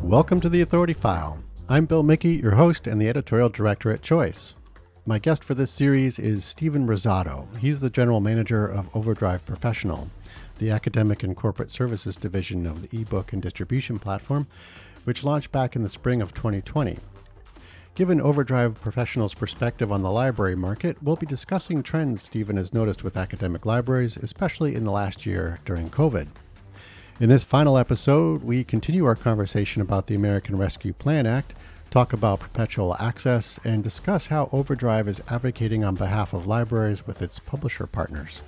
Welcome to the Authority File. I'm Bill Mickey, your host and the editorial director at Choice. My guest for this series is Stephen Rosato. He's the general manager of OverDrive Professional, the academic and corporate services division of the ebook and distribution platform, which launched back in the spring of 2020. Given OverDrive Professional's perspective on the library market, we'll be discussing trends Stephen has noticed with academic libraries, especially in the last year during COVID. In this final episode, we continue our conversation about the American Rescue Plan Act, talk about perpetual access, and discuss how OverDrive is advocating on behalf of libraries with its publisher partners.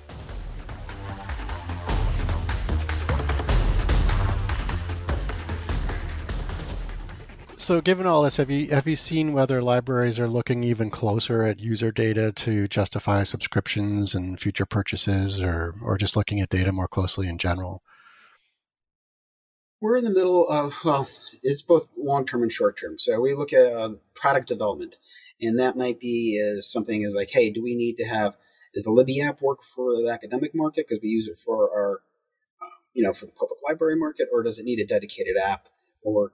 So given all this, have you seen whether libraries are looking even closer at user data to justify subscriptions and future purchases, or just looking at data more closely in general? We're in the middle of, it's both long-term and short-term. So we look at product development, and that might be as something as like, hey, do we need to have, does the Libby app work for the academic market because we use it for our, for the public library market, or does it need a dedicated app, or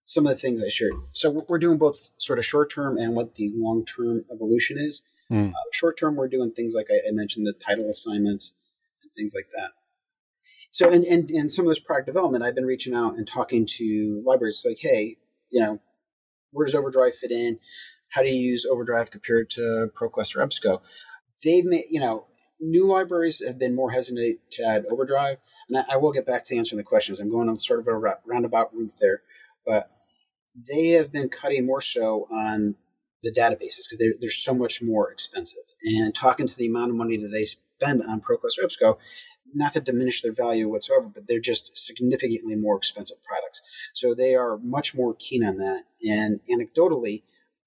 some of the things I shared. So we're doing both sort of short-term and what the long-term evolution is. Short-term, we're doing things like I mentioned, the title assignments and things like that. So, and some of this product development, I've been reaching out and talking to libraries like, hey, where does OverDrive fit in? How do you use OverDrive compared to ProQuest or EBSCO? They've made, new libraries have been more hesitant to add OverDrive. And I will get back to answering the questions. I'm going on sort of a roundabout route there. But they have been cutting more so on the databases because they're so much more expensive. And talking to the amount of money that they spend on ProQuest or EBSCO, not to diminish their value whatsoever, but they're just significantly more expensive products. So they are much more keen on that. And anecdotally,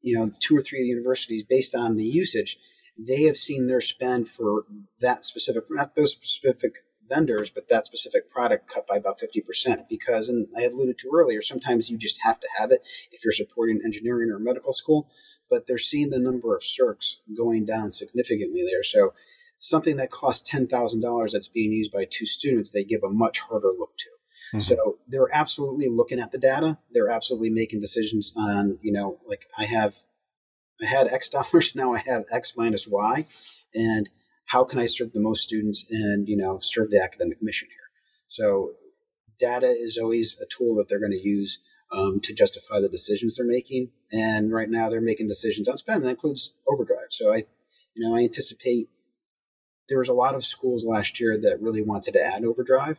2 or 3 universities, based on the usage, they have seen their spend for that specific, not those specific vendors, but that specific product cut by about 50%. Because, and I had alluded to earlier, sometimes you just have to have it if you're supporting engineering or medical school, but they're seeing the number of circs going down significantly there. So something that costs $10,000 that's being used by 2 students, they give a much harder look to. Mm-hmm. So they're absolutely looking at the data. They're absolutely making decisions on, like I had X dollars, now I have X minus Y. And how can I serve the most students and, serve the academic mission here? So data is always a tool that they're going to use to justify the decisions they're making. And right now they're making decisions on spend, and that includes OverDrive. So I anticipate there was a lot of schools last year that really wanted to add OverDrive.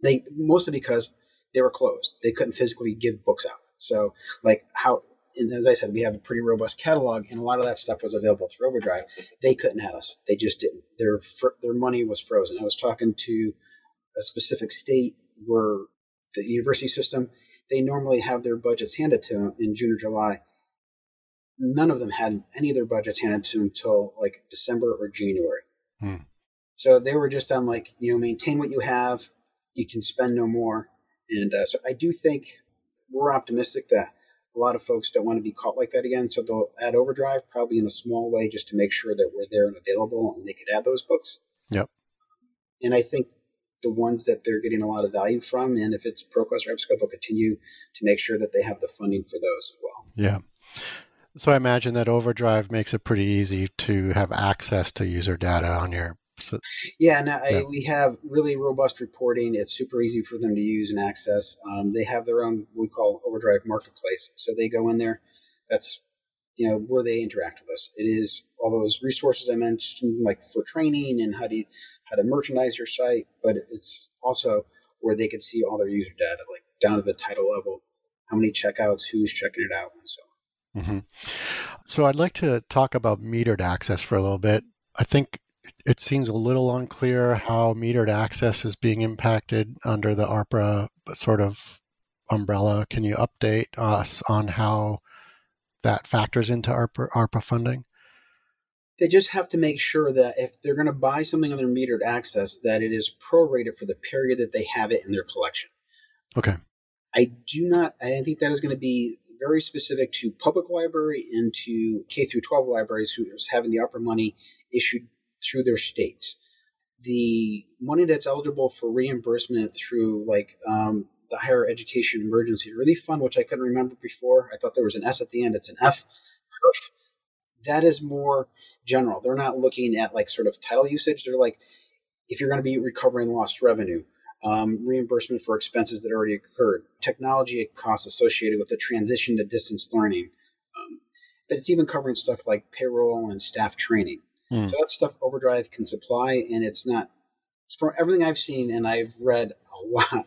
They mostly because they were closed. They couldn't physically give books out. So and as I said, we have a pretty robust catalog, and a lot of that stuff was available through OverDrive. They couldn't add us. They just didn't. Their money was frozen. I was talking to a specific state where the university system, they normally have their budgets handed to them in June or July. None of them had any of their budgets handed to them until like December or January. So they were just on maintain what you have. You can spend no more. And so I do think we're optimistic that a lot of folks don't want to be caught like that again. So they'll add OverDrive probably in a small way just to make sure that we're there and available and they could add those books. Yep. And I think the ones that they're getting a lot of value from, and if it's ProQuest or EBSCO, they'll continue to make sure that they have the funding for those as well. Yeah. So I imagine that OverDrive makes it pretty easy to have access to user data on your... We have really robust reporting. It's super easy for them to use and access. They have their own, what we call OverDrive Marketplace. So they go in there. That's, where they interact with us. It is all those resources I mentioned, like for training and how to merchandise your site, but it's also where they can see all their user data, like down to the title level, how many checkouts, who's checking it out, and so on. Mm-hmm. So I'd like to talk about metered access for a little bit. I think it seems a little unclear how metered access is being impacted under the ARPA sort of umbrella. Can you update us on how that factors into ARPA funding? They just have to make sure that if they're going to buy something on their metered access, that it is prorated for the period that they have it in their collection. Okay. I think that is going to be very specific to public library and to K through 12 libraries who is having the ARPA money issued through their states. The money that's eligible for reimbursement through the Higher Education Emergency Relief Fund, which I couldn't remember before. I thought there was an S at the end. It's an F. HERF. That is more general. They're not looking at like sort of title usage. They're like, if you're going to be recovering lost revenue, reimbursement for expenses that already occurred, technology costs associated with the transition to distance learning. But it's even covering stuff like payroll and staff training. So that stuff OverDrive can supply, and it's not, from everything I've seen and I've read a lot,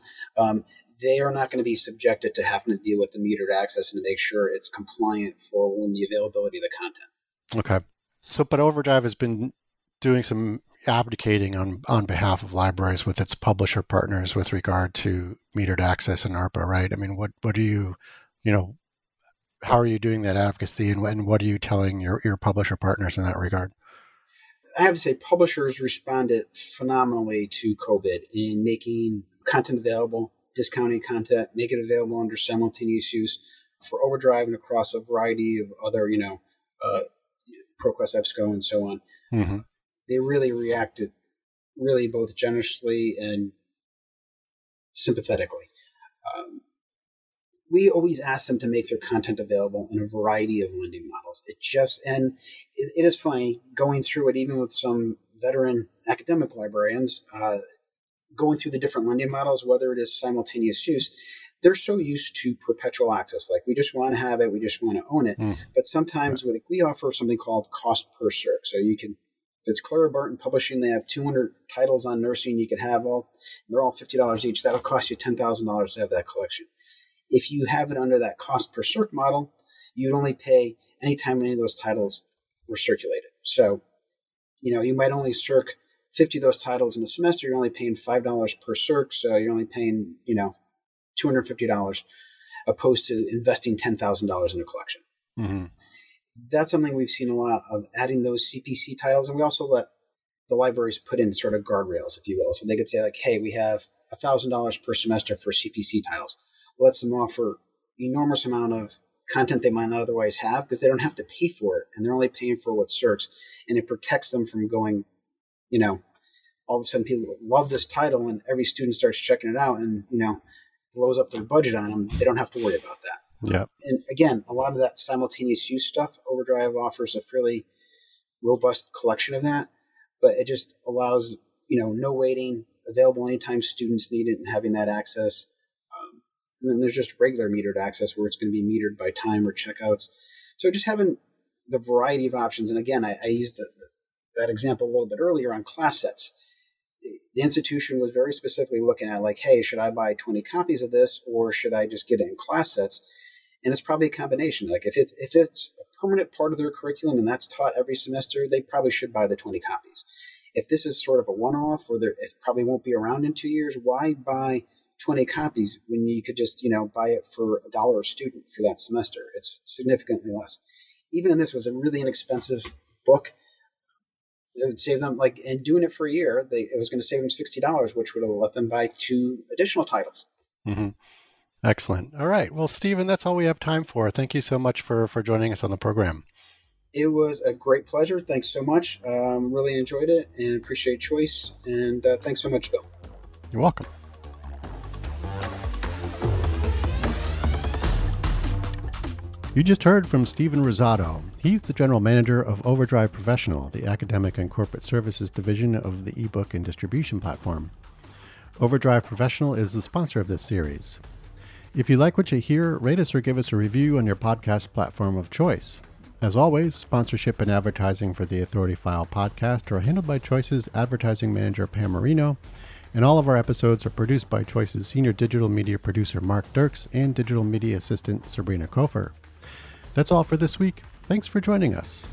they are not going to be subjected to having to deal with the metered access and to make sure it's compliant for when the availability of the content. Okay. So, but OverDrive has been doing some advocating on behalf of libraries with its publisher partners with regard to metered access and ARPA, right? I mean, what do you how are you doing that advocacy, and what are you telling your publisher partners in that regard? I have to say, publishers responded phenomenally to COVID in making content available, discounting content, make it available under simultaneous use for OverDrive and across a variety of other, ProQuest, EBSCO, and so on. Mm-hmm. They really reacted really both generously and sympathetically. We always ask them to make their content available in a variety of lending models. It is funny going through it, even with some veteran academic librarians, going through the different lending models, whether it is simultaneous use, they're so used to perpetual access. Like, we just want to have it, we just want to own it. But sometimes we offer something called Cost Per Circ. So you can, if it's Clara Barton Publishing, they have 200 titles on nursing, you could have they're all $50 each. That would cost you $10,000 to have that collection. If you have it under that Cost Per Circ model, you'd only pay anytime any of those titles were circulated. So, you might only circ 50 of those titles in a semester. You're only paying $5 per circ, so you're only paying, $250, opposed to investing $10,000 in a collection. Mm-hmm. That's something we've seen a lot of, adding those CPC titles. And we also let the libraries put in sort of guardrails, if you will. So they could say, like, hey, we have $1,000 per semester for CPC titles. Lets them offer enormous amount of content they might not otherwise have because they don't have to pay for it, and they're only paying for what circs, and it protects them from going, all of a sudden people love this title and every student starts checking it out and, blows up their budget on them. They don't have to worry about that. Yeah. And again, a lot of that simultaneous use stuff, OverDrive offers a fairly robust collection of that, but it just allows, no waiting, available anytime students need it and having that access. And then there's just regular metered access where it's going to be metered by time or checkouts. So just having the variety of options. And again, I used that example a little bit earlier on class sets. The institution was very specifically looking at, like, hey, should I buy 20 copies of this or should I just get it in class sets? And it's probably a combination. Like, if it's a permanent part of their curriculum and that's taught every semester, they probably should buy the 20 copies. If this is sort of a one-off or it probably won't be around in 2 years, why buy 20 copies when you could just, buy it for $1 a student for that semester? It's significantly less. Even if this was a really inexpensive book, it would save them, and doing it for a year, it was going to save them $60, which would have let them buy 2 additional titles. Mm-hmm. Excellent. All right. Well, Stephen, that's all we have time for. Thank you so much for joining us on the program. It was a great pleasure. Thanks so much. Really enjoyed it and appreciate Choice. And thanks so much, Bill. You're welcome. You just heard from Stephen Rosato. He's the General Manager of OverDrive Professional, the academic and corporate services division of the ebook and distribution platform. OverDrive Professional is the sponsor of this series. If you like what you hear, rate us or give us a review on your podcast platform of choice. As always, sponsorship and advertising for the Authority File podcast are handled by Choice's advertising manager, Pam Marino, and all of our episodes are produced by Choice's senior digital media producer, Mark Dirks, and digital media assistant, Sabrina Kofer. That's all for this week. Thanks for joining us.